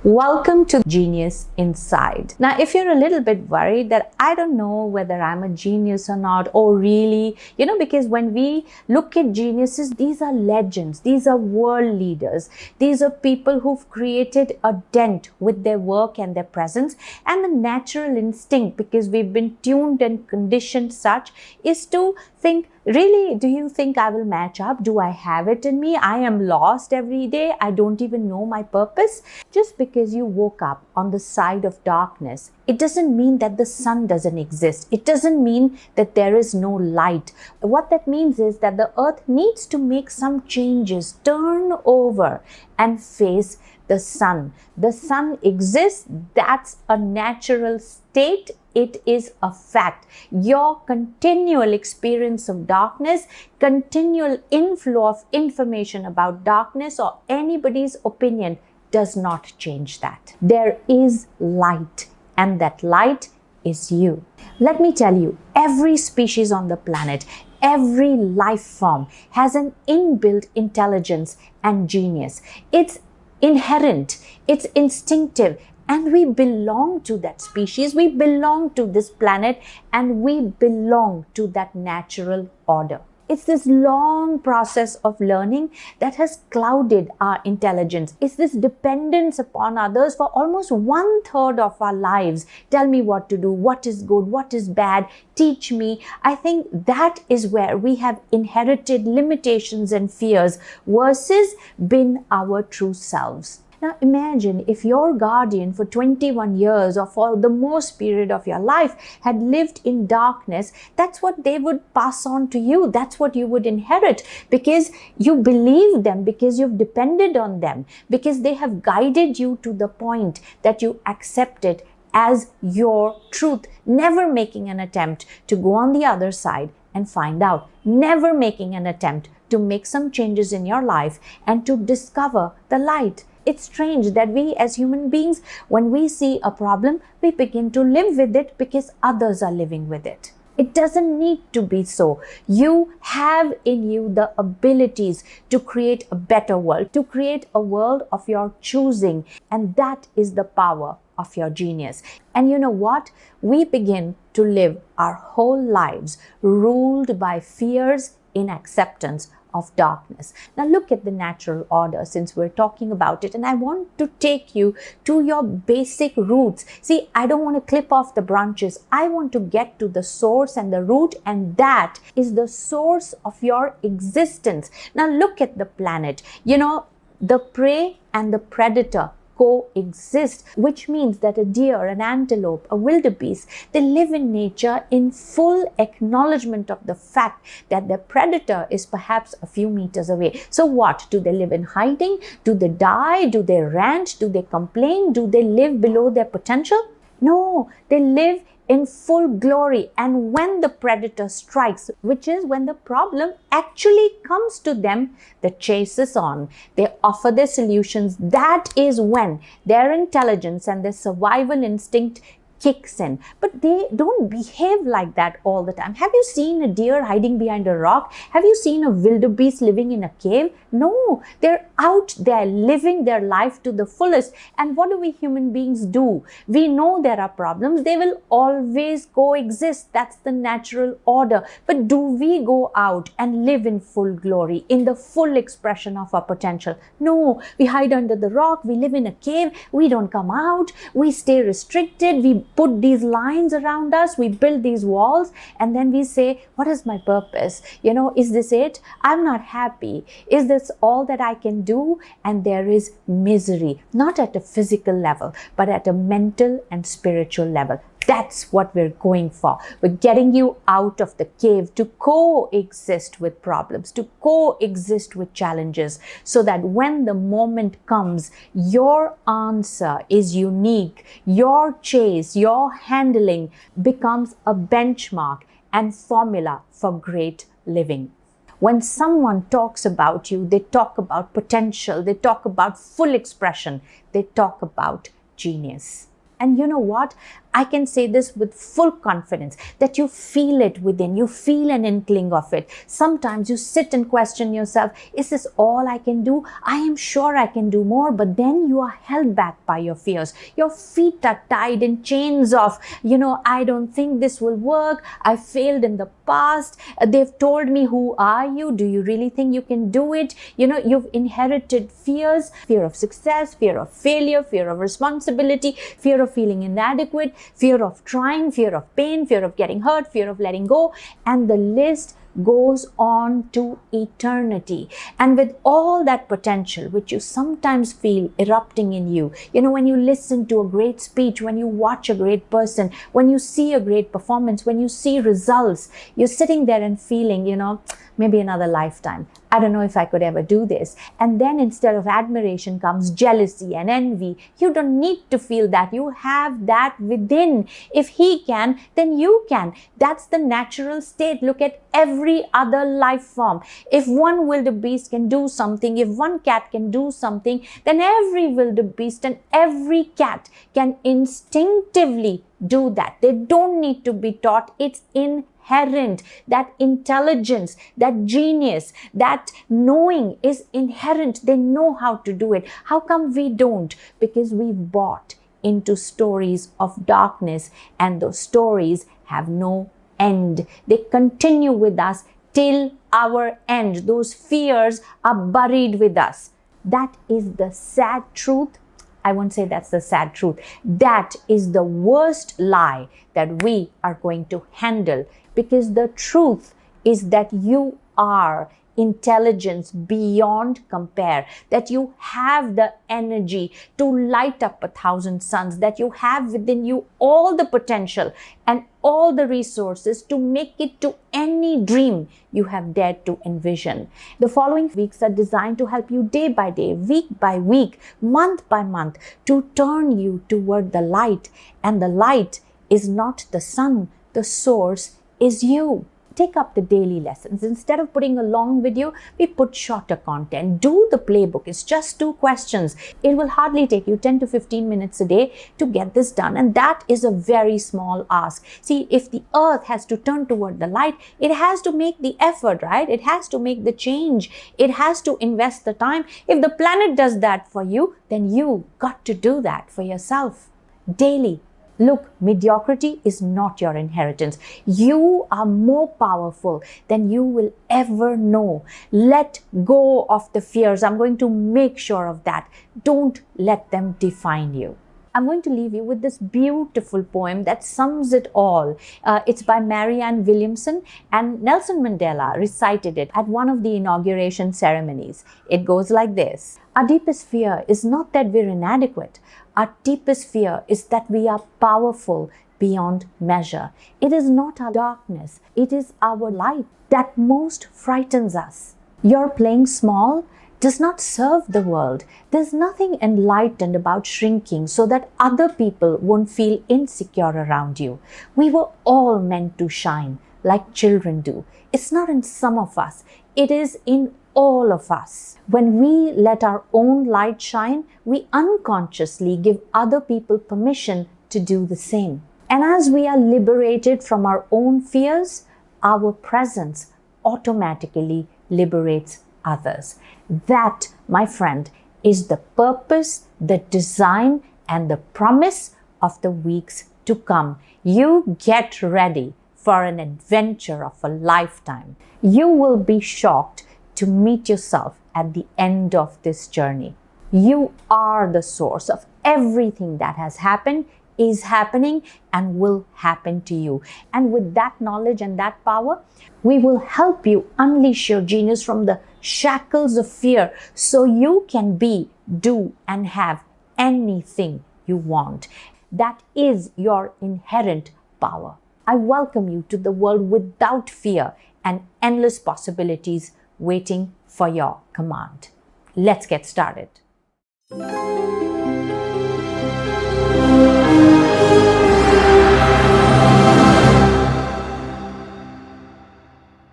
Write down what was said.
Welcome to Genius Inside. Now, if you're a little bit worried that I don't know whether I'm a genius or not, or really, because when we look at geniuses, these are legends, these are world leaders, these are people who've created a dent with their work and their presence. And the natural instinct, because we've been tuned and conditioned such, is to think, really, do you think I will match up? Do I have it in me? I am lost every day. I don't even know my purpose. Just because you woke up on the side of darkness, it doesn't mean that the sun doesn't exist. It doesn't mean that there is no light. What that means is that the earth needs to make some changes, turn over and face the sun. The sun exists. That's a natural state. It is a fact. Your continual experience of darkness, continual inflow of information about darkness or anybody's opinion does not change that. There is light, and that light is you. Let me tell you, every species on the planet, every life form has an inbuilt intelligence and genius. It's inherent, it's instinctive. And we belong to that species, we belong to this planet, and we belong to that natural order. It's this long process of learning that has clouded our intelligence. It's this dependence upon others for almost 1/3 of our lives. Tell me what to do, what is good, what is bad, teach me. I think that is where we have inherited limitations and fears versus been our true selves. Now imagine if your guardian for 21 years or for the most period of your life had lived in darkness. That's what they would pass on to you. That's what you would inherit, because you believe them, because you've depended on them, because they have guided you to the point that you accept it as your truth, never making an attempt to go on the other side and find out, never making an attempt to make some changes in your life and to discover the light. It's strange that we as human beings, when we see a problem, we begin to live with it because others are living with it. It doesn't need to be so. You have in you the abilities to create a better world, to create a world of your choosing. And that is the power of your genius. And you know what? We begin to live our whole lives ruled by fears in acceptance of darkness. Now look at the natural order, since we're talking about it, and I want to take you to your basic roots. See, I don't want to clip off the branches. I want to get to the source and the root, and that is the source of your existence. Now look at the planet. The prey and the predator coexist, which means that a deer, an antelope, a wildebeest, they live in nature in full acknowledgement of the fact that their predator is perhaps a few meters away. So what? Do they live in hiding? Do they die? Do they rant? Do they complain? Do they live below their potential? No, they live in full glory. And when the predator strikes, which is when the problem actually comes to them, the chase is on. They offer their solutions. That is when their intelligence and their survival instinct kicks in. But they don't behave like that all the time. Have you seen a deer hiding behind a rock? Have you seen a wildebeest living in a cave? No, they're out there living their life to the fullest. And what do we human beings do? We know there are problems. They will always coexist. That's the natural order. But do we go out and live in full glory, in the full expression of our potential? No, we hide under the rock. We live in a cave. We don't come out. We stay restricted. We put these lines around us, we build these walls, and then we say, what is my purpose? Is this it? I'm not happy. Is this all that I can do? And there is misery, not at a physical level, but at a mental and spiritual level. That's what we're going for. We're getting you out of the cave to coexist with problems, to coexist with challenges, so that when the moment comes, your answer is unique. Your chase, your handling becomes a benchmark and formula for great living. When someone talks about you, they talk about potential, they talk about full expression, they talk about genius. And you know what? I can say this with full confidence that you feel it within, you feel an inkling of it. Sometimes you sit and question yourself, is this all I can do? I am sure I can do more, but then you are held back by your fears. Your feet are tied in chains of, I don't think this will work. I failed in the past. They've told me, who are you? Do you really think you can do it? You've inherited fears, fear of success, fear of failure, fear of responsibility, fear of feeling inadequate, fear of trying, fear of pain, fear of getting hurt, fear of letting go, and the list goes on to eternity. And with all that potential, which you sometimes feel erupting in you, when you listen to a great speech, when you watch a great person, when you see a great performance, when you see results, you're sitting there and feeling, maybe another lifetime. I don't know if I could ever do this. And then instead of admiration comes jealousy and envy. You don't need to feel that. You have that within. If he can, then you can. That's the natural state. Look at every other life form. If one wildebeest can do something, if one cat can do something, then every wildebeest and every cat can instinctively do that. They don't need to be taught. It's inherent. That intelligence, that genius, that knowing is inherent. They know how to do it. How come we don't? Because we bought into stories of darkness, and those stories have no end. They continue with us till our end. Those fears are buried with us. That is the sad truth. I won't say that's the sad truth. That is the worst lie that we are going to handle, because the truth is that you are intelligence beyond compare, that you have the energy to light up 1,000 suns, that you have within you all the potential and all the resources to make it to any dream you have dared to envision. The following weeks are designed to help you day by day, week by week, month by month, to turn you toward the light. And the light is not the sun, the source is you. Take up the daily lessons. Instead of putting a long video, we put shorter content. Do the playbook. It's just 2 questions. It will hardly take you 10 to 15 minutes a day to get this done. And that is a very small ask. See, if the earth has to turn toward the light, it has to make the effort, right? It has to make the change. It has to invest the time. If the planet does that for you, then you got to do that for yourself daily. Look, mediocrity is not your inheritance. You are more powerful than you will ever know. Let go of the fears. I'm going to make sure of that. Don't let them define you. I'm going to leave you with this beautiful poem that sums it all. It's by Marianne Williamson, and Nelson Mandela recited it at one of the inauguration ceremonies. It goes like this. Our deepest fear is not that we're inadequate. Our deepest fear is that we are powerful beyond measure. It is not our darkness. It is our light that most frightens us. Your playing small does not serve the world. There's nothing enlightened about shrinking so that other people won't feel insecure around you. We were all meant to shine like children do. It's not in some of us. It is in all of us. When we let our own light shine, we unconsciously give other people permission to do the same. And as we are liberated from our own fears, our presence automatically liberates others. That, my friend, is the purpose, the design, and the promise of the weeks to come. You get ready for an adventure of a lifetime. You will be shocked to meet yourself at the end of this journey. You are the source of everything that has happened, is happening, and will happen to you. And with that knowledge and that power, we will help you unleash your genius from the shackles of fear so you can be, do, and have anything you want. That is your inherent power. I welcome you to the world without fear and endless possibilities waiting for your command. Let's get started.